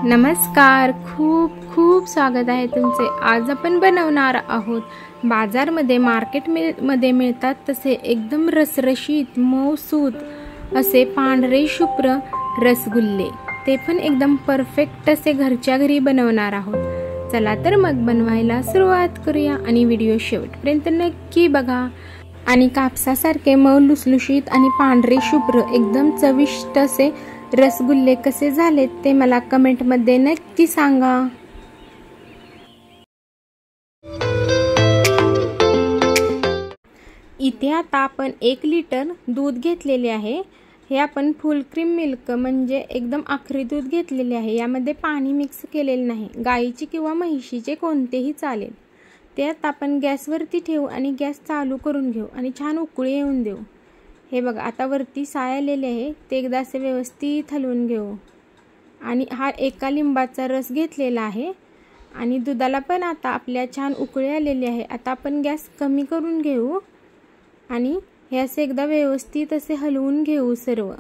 नमस्कार, खूप खूप स्वागत आहे तुमचे। आज आपण बनवणार आहोत बाजारमध्ये मार्केटमध्ये मिळतात तसे एकदम रसरशीत मऊसूत असे पांढरे शुभ्र रसगुल्ले, ते पण एकदम परफेक्ट असे घरच्या घरी बनवणार आहोत। चला तर मग बनवायला सुरुवात करूया आणि व्हिडिओ शेवटपर्यंत नक्की बघा। आणि कापसासारखे मऊ लुसलुशीत आणि पांढरे शुभ्र एकदम चविष्ट असे रसगुल्ले कसे झालेत ते मला कमेंट मध्ये नक्की सांगा। इथे आता आपण 1 लिटर दूध घेतलेले आहे। हे आपण फुल क्रीम मिल्क म्हणजे एकदम आखरी दूध घेतलेले आहे। यामध्ये पाणी मिक्स केलेले नाही, गाईचे किंवा म्हशीचे कोणतेही चालेल। ते आता आपण गॅसवरती ठेवू आणि गॅस चालू करून घेऊ आणि छान उकळी येऊन देऊ। हे बघा आता वरती साय आलेले आहे, ते एकदा असे व्यवस्थित हलवून घेऊ। आणि हा एका लिंबाचा रस घेतलेला आहे आणि दुधाला पण आता आपल्या छान उकळी आलेली आहे। आता आपण गॅस कमी करून घेऊ आणि हे असे एकदा व्यवस्थित असे हलवून घेऊ सर्व।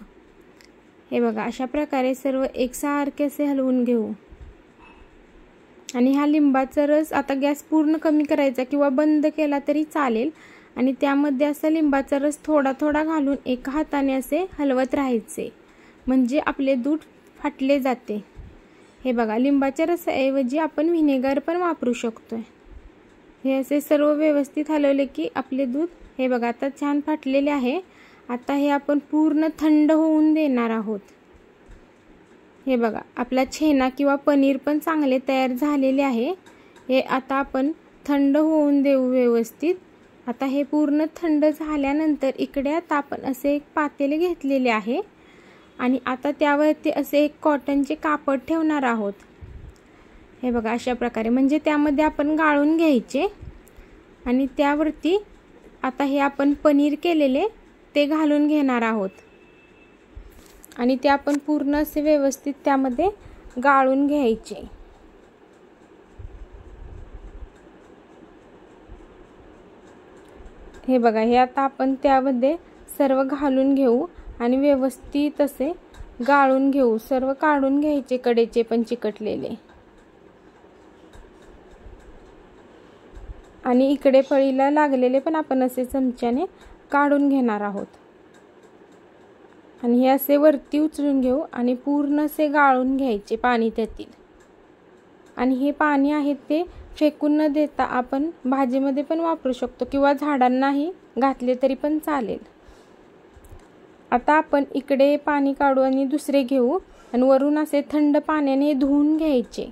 हे बघा अशा प्रकारे सर्व एकसारखे असे हलवून घेऊ। आणि हा लिंबाचा रस आता गॅस पूर्ण कमी करायचा किंवा बंद केला तरी चालेल आणि त्यामध्ये असा लिंबाचा रस थोडा थोडा घालून एका हाताने असे हलवत राहायचे, म्हणजे आपले दूध फाटले जाते। हे बघा लिंबाच्या रसाऐवजी आपण व्हिनेगर पण वापरू शकतोय। हे असे सर्व व्यवस्थित हलवले की आपले दूध हे बघा आता छान फाटलेले आहे। आता हे आपण पूर्ण थंड होऊन देणार आहोत। हे बघा आपला छेना किंवा पनीर पण चांगले तयार झालेले आहे। हे आता आपण थंड होऊन देऊ व्यवस्थित। आता हे पूर्ण थंड झाल्यानंतर इकडे आता आपण असे एक पातेले घेतलेले आहे आणि आता त्यावरती असे एक कॉटनचे कापड ठेवणार आहोत। हे बघा अशा प्रकारे, म्हणजे त्यामध्ये आपण गाळून घ्यायचे आणि त्यावरती आता हे आपण पनीर केलेले ते घालून घेणार आहोत आणि ते आपण पूर्ण असे व्यवस्थित त्यामध्ये गाळून घ्यायचे। हे बघा हे आता आपण त्यामध्ये सर्व घालून घेऊ आणि व्यवस्थित असे गाळून घेऊ। सर्व काढून घ्यायचे कडेचे पण चिकटलेले आणि इकडे पळीला लागलेले पण आपण असे चमच्याने काढून घेणार आहोत। आणि हे असे वरती उचलून घेऊ आणि पूर्ण असे गाळून घ्यायचे पाणी त्यातील। आणि हे पाणी आहे ते फेकून न देता आपण भाजीमध्ये पण वापरू शकतो किंवा झाडांनाही घातले तरी पण चालेल। आता आपण इकडे पाणी काढू आणि दुसरे घेऊ आणि वरून असे थंड पाण्याने धुवून घ्यायचे।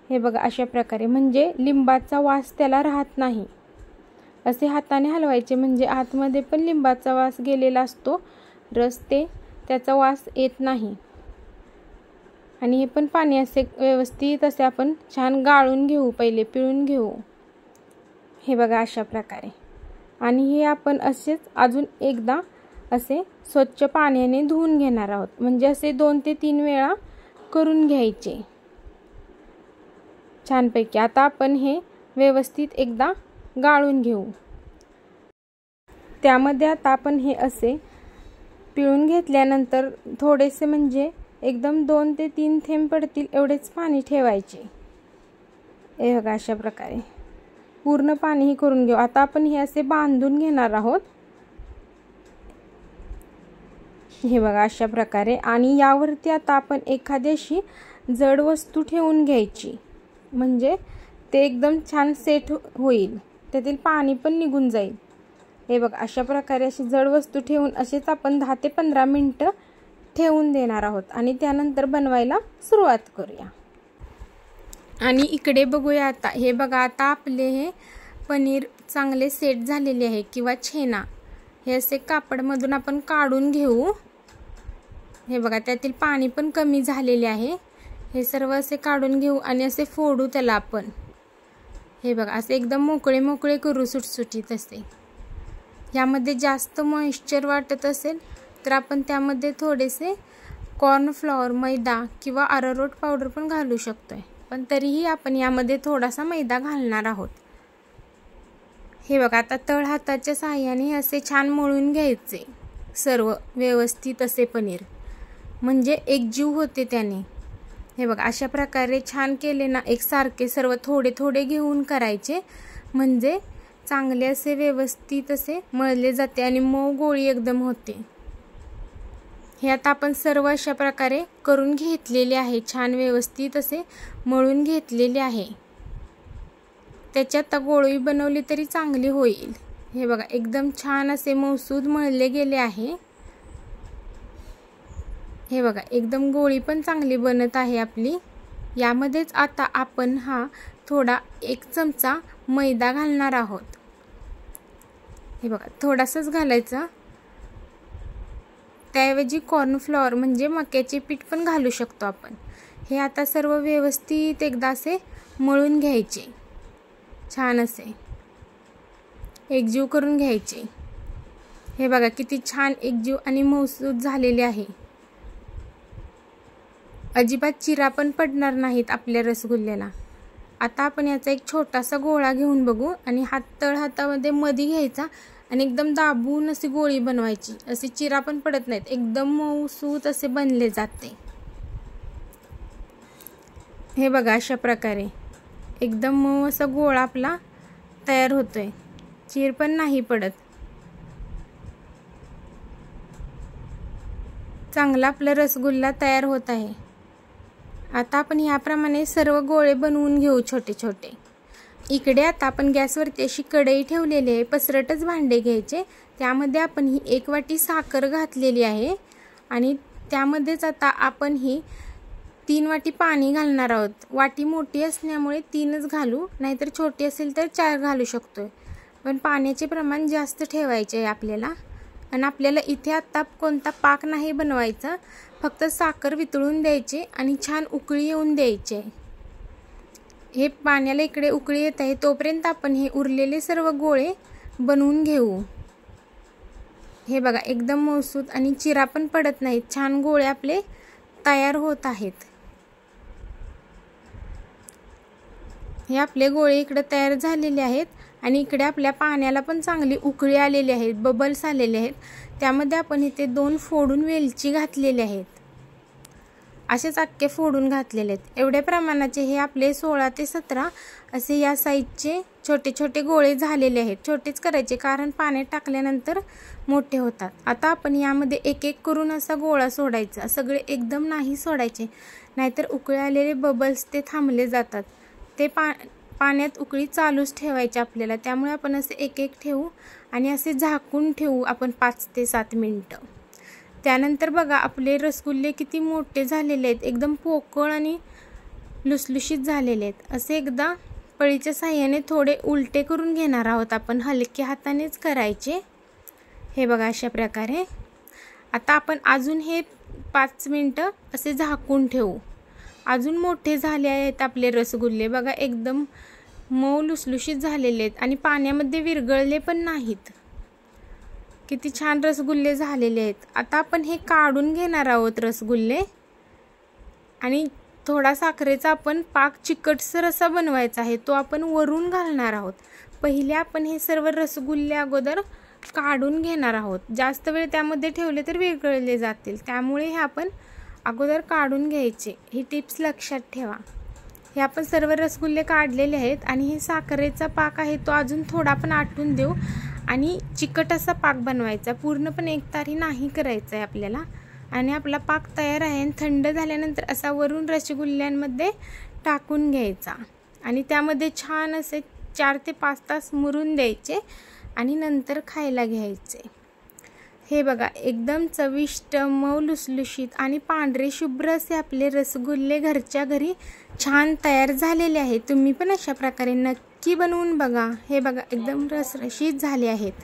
हे बघा अशा प्रकारे, म्हणजे लिंबाचा वास त्याला राहत नाही। असे हाताने हलवायचे म्हणजे आतमध्ये पण लिंबाचा वास गेलेला असतो, रस ते त्याचा वास येत नाही। आणि हे पण पाणी असे व्यवस्थित असे आपण छान गाळून घेऊ, पहिले पिळून घेऊ। हे बघा अशा प्रकारे। आणि हे आपण असेच अजून एकदा असे स्वच्छ पाण्याने धुवून घेणार आहोत, म्हणजे असे 2 ते 3 वेळा करून घ्यायचे छानपैकी। आता आपण हे व्यवस्थित एकदा गाळून घेऊ। त्यामध्ये आता आपण हे असे पिळून घेतल्यानंतर थोडेसे म्हणजे एकदम 2 ते 3 थेंब पडतील एवढेच पाणी ठेवायचे। हे बघा अशा प्रकारे पूर्ण पाणी हे करून घेऊ। आता आपण हे असे बांधून घेणार आहोत। हे बघा अशा प्रकारे। आणि यावरती आता आपण एखादी अशी जड वस्तू ठेवून घ्यायची, म्हणजे ते एकदम छान सेट होईल, त्यातील पाणी पण निघून जाईल। हे बघा अशा प्रकारे अशी जड वस्तू ठेवून असेच आपण 10 ते 15 मिनिटं ठेवून देणार आहोत आणि त्यानंतर बनवायला सुरुवात करूया। आणि इकडे बघूया आता, हे बघा आता आपले हे पनीर चांगले सेट झालेले आहे किंवा छेना हे असे कापडमधून आपण काढून घेऊ। हे बघा त्यातील पाणी पण कमी झालेले आहे। हे सर्व असे काढून घेऊ आणि असे फोडू त्याला आपण। हे बघा असे एकदम मोकळे मोकळे करू सुटसुटीत असे। यामध्ये जास्त मॉइश्चर वाटत असेल तर आपण त्यामध्ये थोडेसे कॉर्नफ्लॉवर मैदा किंवा अरारोट पावडर पण घालू शकतोय, पण तरीही आपण यामध्ये थोडासा मैदा घालणार आहोत। हे बघा आता तळ हाताच्या सहाय्याने असे छान मळून घ्यायचे सर्व व्यवस्थित असे पनीर, म्हणजे एकजीव होते त्याने। हे बघा अशा प्रकारे छान केले ना, एकसारखे सर्व थोडे थोडे घेऊन करायचे, म्हणजे चांगले असे व्यवस्थित असे मळले जाते आणि मऊ गोळी एकदम होते। हे आता आपण सर्व अशा प्रकारे करून घेतलेले आहे, छान व्यवस्थित असे मळून घेतलेले आहे। त्याच्यात गोळी बनवली तरी चांगली होईल। हे बघा एकदम छान असे मऊसूद मळले गेले आहे। हे बघा एकदम गोळी पण चांगली बनत आहे आपली। यामध्येच आता आपण हा थोडा 1 चमचा मैदा घालणार आहोत। हे बघा थोडासाच घालायचा, त्याऐवजी कॉर्नफ्लॉवर म्हणजे मक्याचे पीठ पण घालू शकतो आपण। हे आता सर्व व्यवस्थित एकदा असे मळून घ्यायचे, छान असे एकजीव करून घ्यायचे। हे बघा किती छान एकजीव आणि मऊसूद झालेले आहे, अजिबात चिरा पण पडणार नाहीत आपल्या रसगुल्ल्याला। आता आपण याचा एक छोटासा गोळा घेऊन बघू आणि तळ हातामध्ये मध्ये घ्यायचा आणि एकदम दाबून अशी गोळी बनवायची, असे चिरा पण पडत नाहीत, एकदम मऊसूद असे बनले जाते। हे बघा अशा प्रकारे एकदम मऊ असा गोळा आपला तयार होतोय, चीर पण नाही पडत। चांगला आपला रसगुल्ला तयार होत आहे। आता आपण याप्रमाणे सर्व गोळे बनवून घेऊ छोटे छोटे। इकडे आता आपण गॅसवरती अशी कढई ठेवलेली आहे, पसरटच भांडे घ्यायचे, त्यामध्ये आपण ही 1 वाटी साखर घातलेली आहे आणि त्यामध्येच आता आपण ही 3 वाटी पाणी घालणार आहोत। वाटी मोठी असल्यामुळे 3च घालू, नाहीतर छोटी असेल तर 4 घालू शकतोय, पण पाण्याचे प्रमाण जास्त ठेवायचे आहे आपल्याला। आणि आपल्याला इथे आता कोणता पाक नाही बनवायचा, फक्त साखर वितळून द्यायची आणि छान उकळी येऊन द्यायची। हे पाण्याला इकडे उकळी येत आहे, तोपर्यंत आपण हे उरलेले सर्व गोळे बनवून घेऊ। हे बघा एकदम मऊसूद आणि चिरा पण पडत नाहीत, छान गोळे आपले तयार होत आहेत। हे आपले गोळे इकडे तयार झालेले आहेत आणि इकडे आपल्या पाण्याला पण चांगली उकळी आलेली आहे, बबल्स आलेले आहेत। त्यामध्ये आपण इथे 2 फोडून वेलची घातलेले आहेत, असेच अख्खे फोडून घातलेले आहेत। एवढ्या प्रमाणाचे हे आपले 16 ते 17 असे या साइजचे छोटे छोटे गोळे झालेले आहेत। छोटेच करायचे कारण पाण्यात टाकल्यानंतर मोठे होतात। आता आपण यामध्ये एक एक करून असा गोळा सोडायचा, सगळे एकदम नाही सोडायचे, नाहीतर उकळी आलेले बबल्स ते थांबले जातात। ते पाण्यात उकळी चालूच ठेवायची आपल्याला, त्यामुळे आपण असे एक एक ठेवू आणि असे झाकून ठेवू आपण 5 ते 7 मिनिटं। त्यानंतर बघा आपले रसगुल्ले किती मोठे झालेले आहेत, एकदम पोकळ आणि लुसलुशीत झालेले आहेत। असे एकदा पळीच्या साहाय्याने थोडे उलटे करून घेणार आहोत आपण, हलक्या हातानेच करायचे। हे बघा अशा प्रकारे आता आपण अजून हे 5 मिनिटं असे झाकून ठेवू। अजून मोठे झाले आहेत आपले रसगुल्ले, बघा एकदम मऊ लुसलुशीत झालेले आहेत आणि पाण्यामध्ये विरघळले पण नाहीत। किती छान रसगुल्ले झालेले आहेत। आता आपण हे काढून घेणार आहोत रसगुल्ले आणि थोडा साखरेचा आपण पाक चिकटसर असा बनवायचा आहे, तो आपण वरून घालणार आहोत। पहिले आपण हे सर्व रसगुल्ले अगोदर काढून घेणार आहोत, जास्त वेळ त्यामध्ये ठेवले तर विरघळले जातील, त्यामुळे हे आपण अगोदर काढून घ्यायचे। ही टिप्स लक्षात ठेवा। हे आपण सर्व रसगुल्ले काढलेले आहेत आणि हे साखरेचा पाक आहे तो अजून थोडा आपण आटून देऊ आणि चिकट असा पाक बनवायचा, पूर्णपणे एकतारी नाही करायचा आहे आपल्याला। आणि आपला पाक तयार आहे आणि थंड झाल्यानंतर असा वरून रसगुल्ल्यांमध्ये टाकून घ्यायचा आणि त्यामध्ये छान असे 4 ते 5 तास मुरून द्यायचे आणि नंतर खायला घ्यायचे। हे बघा एकदम चविष्ट, मऊ लुसलुशीत आणि पांढरे शुभ्र असे आपले रसगुल्ले घरच्या घरी छान तयार झालेले आहेत। तुम्ही पण अशा प्रकारे नक्की बनवून बघा। हे बघा एकदम रसरशीत झाले आहेत।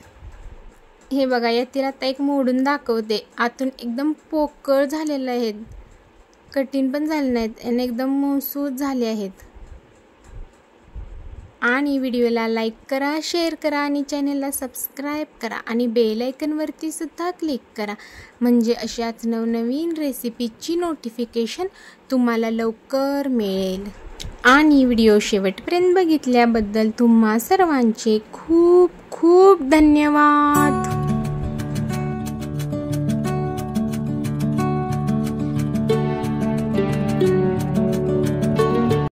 हे बघा यातील आता एक मोडून दाखवते, आतून एकदम पोकळ झालेले आहेत, कठीण पण झाले नाहीत आणि एकदम मऊसूद झाले आहेत। आणि व्हिडिओला लाईक करा, शेअर करा आणि चॅनलला सबस्क्राईब करा आणि बेल आयकॉनवरती सुद्धा क्लिक करा, म्हणजे अशाच नवनवीन रेसिपीची नोटिफिकेशन तुम्हाला लवकर मिळेल। आणि व्हिडिओ शेवटपर्यंत बघितल्याबद्दल तुम्हा सर्वांचे खूप खूप धन्यवाद।